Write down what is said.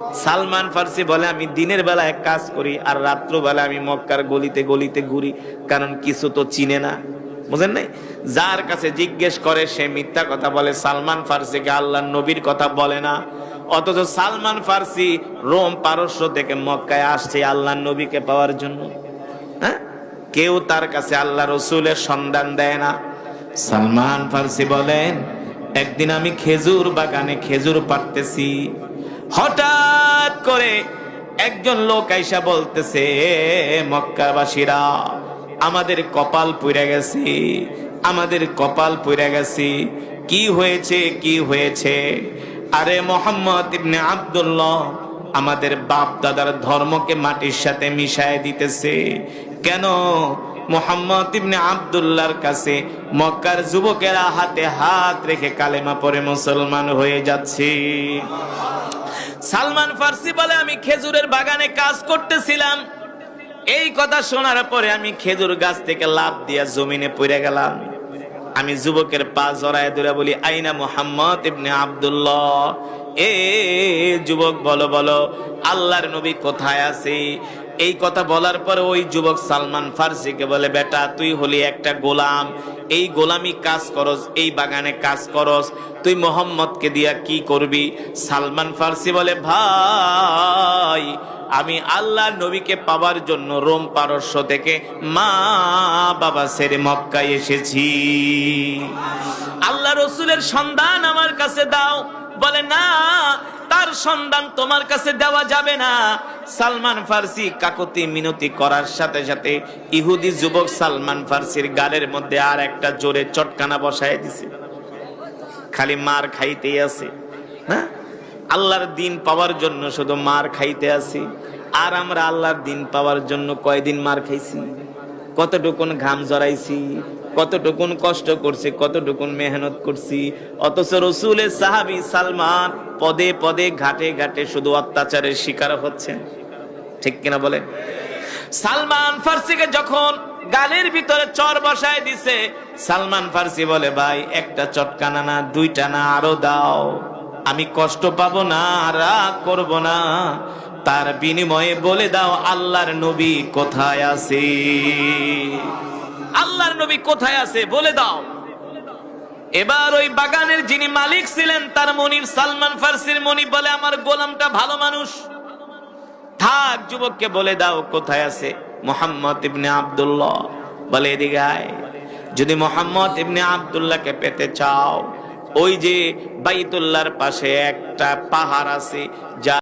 সালমান ফার্সি বলে আমি দিনের বেলায় কাজ করি আর রাত্র বেলা আমি মক্কার গলিতে গলিতে ঘুরি, কারণ কিছু তো চিনে না, বুঝেন নাই? যার কাছে জিজ্ঞেস করে সে মিথ্যা কথা বলে। সালমান ফার্সিকে আল্লাহর নবীর কথা বলে না, অথচ সালমান ফার্সি রোম পারস্য থেকে মক্কায় আসছে আল্লাহর নবীকে পাওয়ার জন্য। হ্যাঁ, কেউ তার কাছে আল্লাহ রসুলের সন্ধান দেয় না। সালমান ফার্সি বলেন, একদিন আমি খেজুর বাগানে খেজুর পাড়তেছি, হঠাৎ করে একজন লোক আইসা বলতেছে, মক্কাবাসীরা আমাদের কপাল পুড়ে গেছে, আমাদের কপাল পুড়ে গেছে। কি হয়েছে, কি হয়েছে? আরে মোহাম্মদ ইবনে আব্দুল্লাহ আমাদের বাপ দাদার ধর্মকে মাটির সাথে মিশায় দিতেছে। কেন? মোহাম্মদ ইবনে আব্দুল্লাহর কাছে মক্কার যুবকেরা হাতে হাত রেখে কালেমা পড়ে মুসলমান হয়ে যাচ্ছে। সালমান ফার্সি বলে, আমি খেজুরের বাগানে কাজ করতেছিলাম, এই কথা শোনার পরে আমি খেজুর গাছ থেকে লাফ দিয়া জমিনে পড়ে গেলাম। আমি যুবকের পা জড়ায় ধরে বলি, আইনা মুহাম্মদ ইবনে আব্দুল্লাহ, এ যুবক বলো বলো আল্লাহর নবী কোথায় আছে? এই কথা বলার পরে ওই যুবক সালমান ফার্সিকে বলে, বেটা তুই হলি একটা গোলাম, এই গোলামি কাজ করস, এই বাগানে কাজ করস, তুই মোহাম্মদকে দিয়া কি করবি? সালমান ফার্সি বলে, ভাই আমি আল্লাহর নবীকে পাওয়ার জন্য রোম পারস্য থেকে মা বাবা ছেড়ে মক্কায় এসেছি, আল্লাহ রসুলের সন্ধান আমার কাছে দাও। বলে, না, তার সন্ধান তোমার কাছে দেওয়া যাবে না। সালমান ফার্সি কাকুতি মিনতি করার সাথে সাথে ইহুদি যুবক সালমান ফার্সির গালের মধ্যে আর একটা জোরে চটকানা বসায় দিছে। খালি মার খাইতেই আছে না, আল্লাহর দিন পাওয়ার জন্য শুধু মার খাইতে আছি। আর আমরা আল্লাহর দিন পাওয়ার জন্য কয়দিন মার খাইছি, কতটুকুন ঘাম জড়াইছি, কতটুকুন কষ্ট করছি, কতটুকুন মেহনত করছি। অথচ রসুলের সাহাবী সালমান পদে পদে ঘাটে ঘাটে শুধু অত্যাচারের শিকার হচ্ছেন, ঠিক কিনা বলেন? সালমান ফার্সিকে যখন গালের ভিতরে চর বসায় দিছে, সালমান ফার্সি বলে, ভাই একটা চটকানা না, দুইটা না, আরো দাও, আমি কষ্ট পাবো না, রাগ করব না, তার বিনিময়ে বলে দাও আল্লাহর নবী কোথায় আছে, আল্লাহর নবী কোথায় আছে বলে দাও। এবার ওই বাগানের যিনি মালিক ছিলেন তার মনিব, সালমান ফার্সির মনিব বলে, আমার গোলামটা ভালো মানুষ, থাক, যুবককে বলে দাও কোথায় আছে মুহাম্মদ ইবনে আব্দুল্লাহ। বলে, এদিকে আয়, যদি মুহাম্মদ ইবনে আব্দুল্লাহকে পেতে চাও, ওই যে বাইতুল্লাহর পাশে একটা পাহাড় আছে, যা